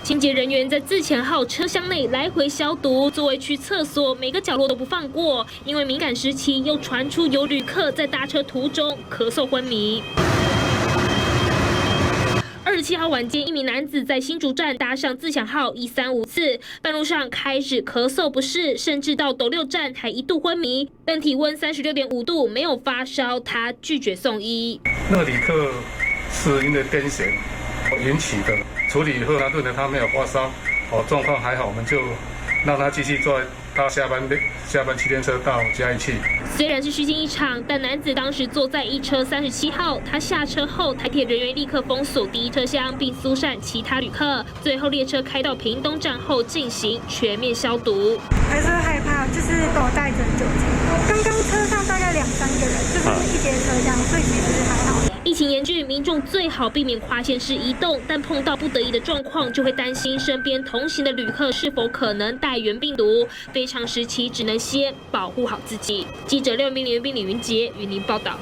清洁人员在自强号车厢内来回消毒，座位区、厕所每个角落都不放过。因为敏感时期，又传出有旅客在搭车途中咳嗽昏迷。27号晚间，一名男子在新竹站搭上自强号135次，半路上开始咳嗽不适，甚至到斗六站还一度昏迷，但体温36.5度，没有发烧，他拒绝送医。那个旅客是因为癫痫引起的，处理以后呢，他没有发烧，状况还好，我们就让他继续坐搭下班7天车到嘉义去。虽然是虚惊一场，但男子当时坐在一车37号，他下车后，台铁人员立刻封锁第一车厢，并疏散其他旅客。最后列车开到屏东站后进行全面消毒。还是害怕，就是都带着酒精。刚刚车上大概2、3个人，就是一节车厢，所以其实还好。疫情严峻，民众最好避免跨县市移动，但碰到不得已的状况，就会担心身边同行的旅客是否可能带原病毒。非常时期，只能先保护好自己。记者廖明林、李云杰与您报道。